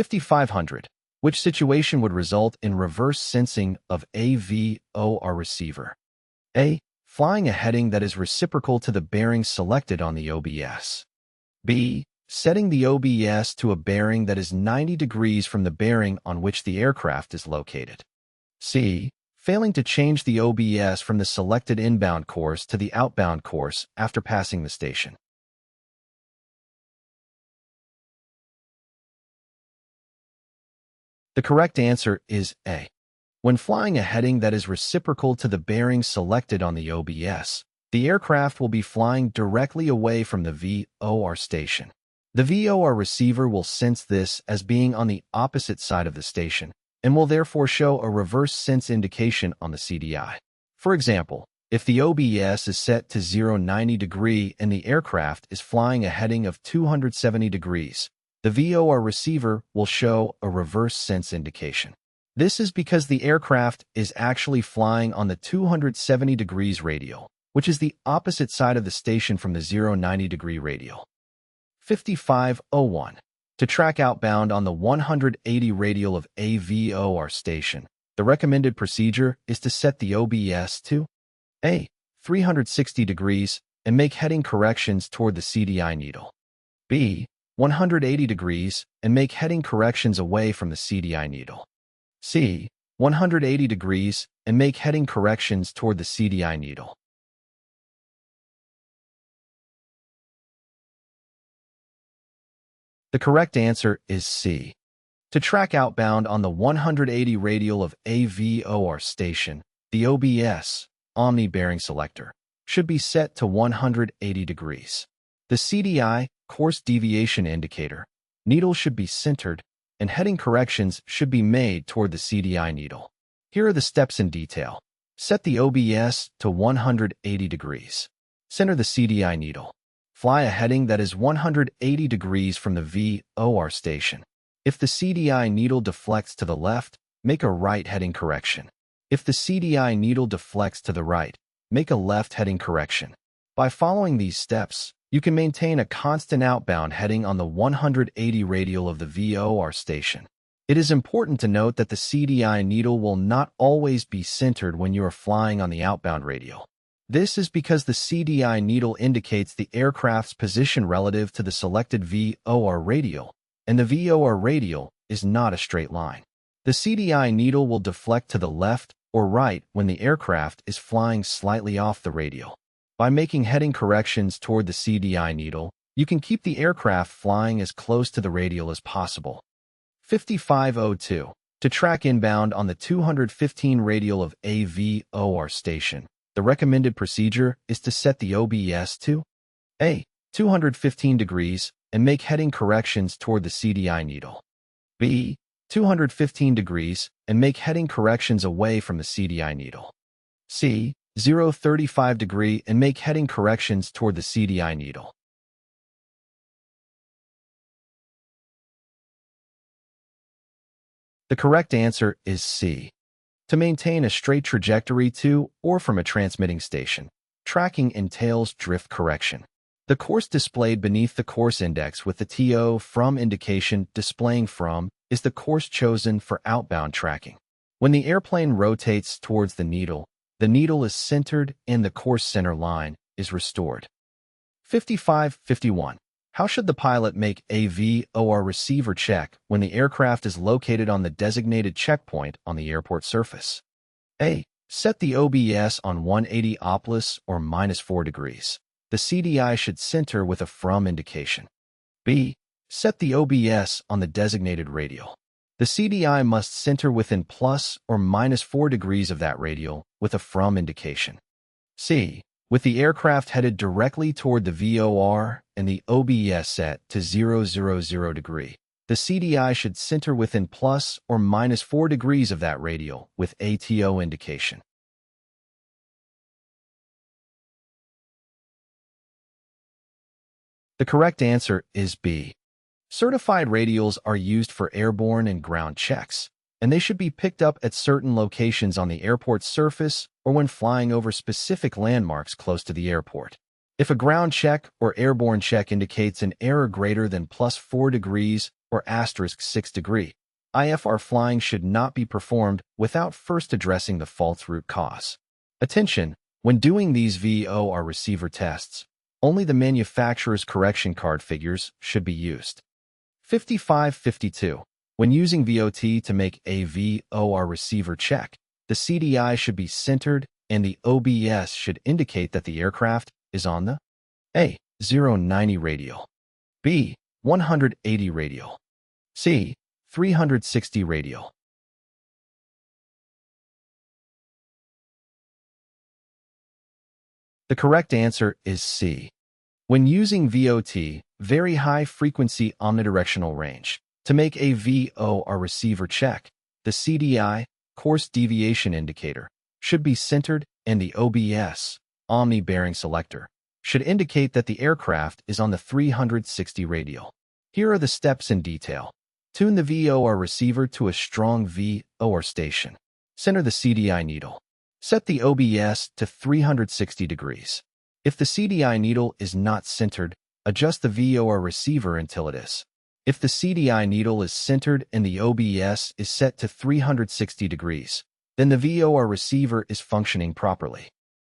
5500. Which situation would result in reverse sensing of a VOR receiver? A. Flying a heading that is reciprocal to the bearing selected on the OBS. B. Setting the OBS to a bearing that is 90 degrees from the bearing on which the aircraft is located. C. Failing to change the OBS from the selected inbound course to the outbound course after passing the station. The correct answer is A. When flying a heading that is reciprocal to the bearing selected on the OBS, the aircraft will be flying directly away from the VOR station. The VOR receiver will sense this as being on the opposite side of the station and will therefore show a reverse sense indication on the CDI. For example, if the OBS is set to 90 degree and the aircraft is flying a heading of 270 degrees, the VOR receiver will show a reverse sense indication. This is because the aircraft is actually flying on the 270 degrees radial, which is the opposite side of the station from the 90 degree radial. 5501. To track outbound on the 180 radial of a VOR station, the recommended procedure is to set the OBS to A. 360 degrees and make heading corrections toward the CDI needle. B. 180 degrees and make heading corrections away from the CDI needle. C. 180 degrees and make heading corrections toward the CDI needle. The correct answer is C. To track outbound on the 180 radial of a VOR station, the OBS, Omni Bearing Selector, should be set to 180 degrees. The CDI, Course Deviation Indicator, needle should be centered, and heading corrections should be made toward the CDI needle. Here are the steps in detail. Set the OBS to 180 degrees. Center the CDI needle. Fly a heading that is 180 degrees from the VOR station. If the CDI needle deflects to the left, make a right heading correction. If the CDI needle deflects to the right, make a left heading correction. By following these steps, you can maintain a constant outbound heading on the 180 radial of the VOR station. It is important to note that the CDI needle will not always be centered when you are flying on the outbound radial. This is because the CDI needle indicates the aircraft's position relative to the selected VOR radial, and the VOR radial is not a straight line. The CDI needle will deflect to the left or right when the aircraft is flying slightly off the radial. By making heading corrections toward the CDI needle, you can keep the aircraft flying as close to the radial as possible. 5502. To track inbound on the 215 radial of a VOR station, the recommended procedure is to set the OBS to A. 215 degrees and make heading corrections toward the CDI needle. B. 215 degrees and make heading corrections away from the CDI needle. C. 035 degree and make heading corrections toward the CDI needle. The correct answer is C. To maintain a straight trajectory to or from a transmitting station, tracking entails drift correction. The course displayed beneath the course index with the TO from indication displaying from is the course chosen for outbound tracking. When the airplane rotates towards the needle is centered and the course center line is restored. 5551. How should the pilot make a VOR receiver check when the aircraft is located on the designated checkpoint on the airport surface? A. Set the OBS on 180 oplius or -4 degrees. The CDI should center with a from indication. B. Set the OBS on the designated radial. The CDI must center within plus or -4 degrees of that radial with a from indication. C. With the aircraft headed directly toward the VOR and the OBS set to 000 degree, the CDI should center within plus or -4 degrees of that radial with ATO indication. The correct answer is B. Certified radials are used for airborne and ground checks, and they should be picked up at certain locations on the airport surface or when flying over specific landmarks close to the airport. If a ground check or airborne check indicates an error greater than +4 degrees or *6 IFR flying should not be performed without first addressing the fault's root cause. Attention! When doing these VOR receiver tests, only the manufacturer's correction card figures should be used. 5552. When using VOT to make a VOR receiver check, the CDI should be centered and the OBS should indicate that the aircraft is on the A. 090 radial, B. 180 radial, C. 360 radial. The correct answer is C. When using VOT, very high frequency omnidirectional range, to make a VOR receiver check, the CDI, course deviation indicator, should be centered and the OBS, omni bearing selector, should indicate that the aircraft is on the 360 radial. Here are the steps in detail. Tune the VOR receiver to a strong VOR station. Center the CDI needle. Set the OBS to 360 degrees. If the CDI needle is not centered, adjust the VOR receiver until it is. If the CDI needle is centered and the OBS is set to 360 degrees, then the VOR receiver is functioning properly.